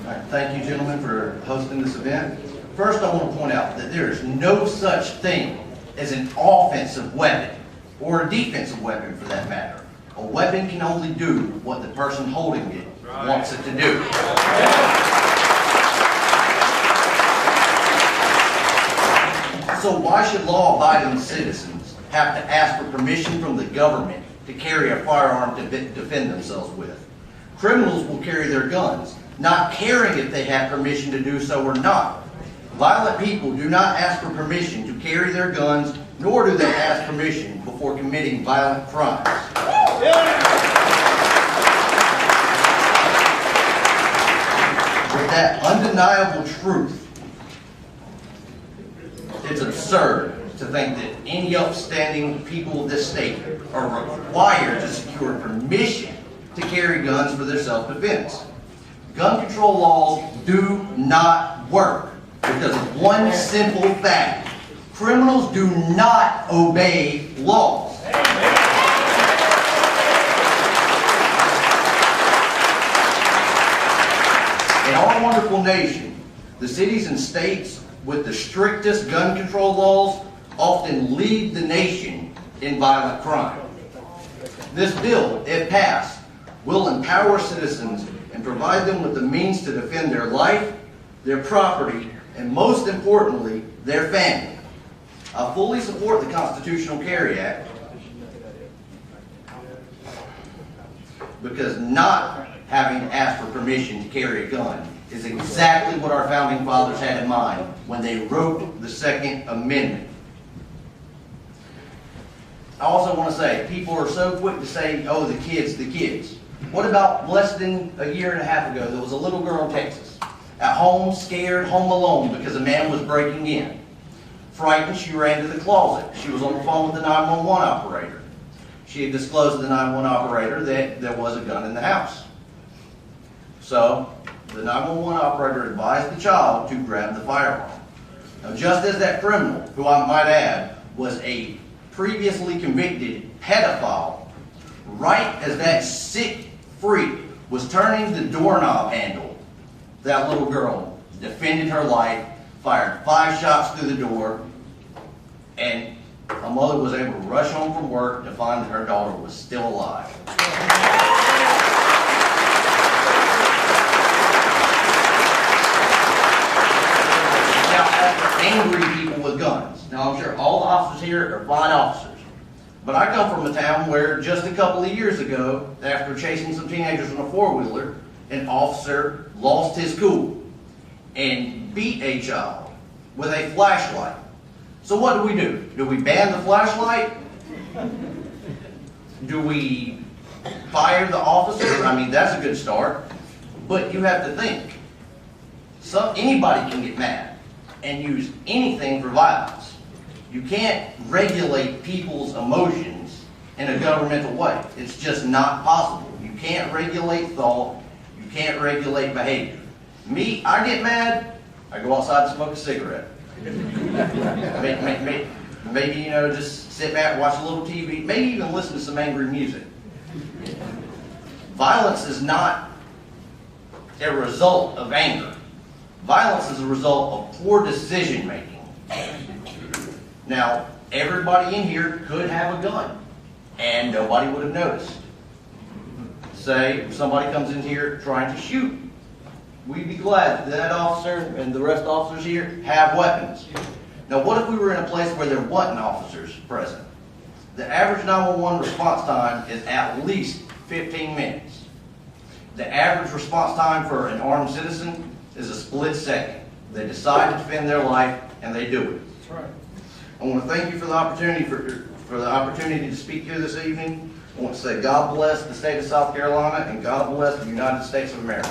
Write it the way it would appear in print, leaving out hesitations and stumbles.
All right, thank you, gentlemen, for hosting this event. First, I want to point out that there is no such thing as an offensive weapon, or a defensive weapon for that matter. A weapon can only do what the person holding it wants it to do. So why should law-abiding citizens have to ask for permission from the government to carry a firearm to defend themselves with? Criminals will carry their guns, not caring if they have permission to do so or not. Violent people do not ask for permission to carry their guns, nor do they ask permission before committing violent crimes. With that undeniable truth, it's absurd to think that any upstanding people of this state are required to secure permission to carry guns for their self-defense. Gun control laws do not work because of one simple fact. Criminals do not obey laws. In our wonderful nation, the cities and states with the strictest gun control laws often lead the nation in violent crime. This bill, if passed, will empower citizens and provide them with the means to defend their life, their property, and most importantly, their family. I fully support the Constitutional Carry Act because not having to ask for permission to carry a gun is exactly what our founding fathers had in mind when they wrote the Second Amendment. I also want to say, people are so quick to say, oh, the kids, the kids. What about less than a year and a half ago, there was a little girl in Texas, at home, scared, home alone because a man was breaking in. Frightened, she ran to the closet. She was on the phone with the 911 operator. She had disclosed to the 911 operator that there was a gun in the house. So, the 911 operator advised the child to grab the firearm. Now, just as that criminal, who I might add, was a previously convicted pedophile, right as that sick freak was turning the doorknob handle, that little girl defended her life, fired 5 shots through the door, and a mother was able to rush home from work to find that her daughter was still alive. Now, as for angry people with guns, now I'm sure all the officers here are fine officers, but I come from a town where just a couple of years ago, after chasing some teenagers on a 4-wheeler, an officer lost his cool and beat a child with a flashlight. So what do? Do we ban the flashlight? Do we fire the officer? I mean, that's a good start. But you have to think. Anybody can get mad and use anything for violence. You can't regulate people's emotions in a governmental way. It's just not possible. You can't regulate thought. You can't regulate behavior. Me, I get mad, I go outside and smoke a cigarette. Maybe, you know, just sit back, watch a little TV, maybe even listen to some angry music. Violence is not a result of anger. Violence is a result of poor decision making. Now, everybody in here could have a gun, and nobody would have noticed. Say somebody comes in here trying to shoot. We'd be glad that officer and the rest of the officers here have weapons. Now, what if we were in a place where there wasn't officers present? The average 911 response time is at least 15 minutes. The average response time for an armed citizen is a split second. They decide to defend their life, and they do it. That's right. I want to thank you for the opportunity for the opportunity to speak here this evening. I want to say God bless the state of South Carolina and God bless the United States of America.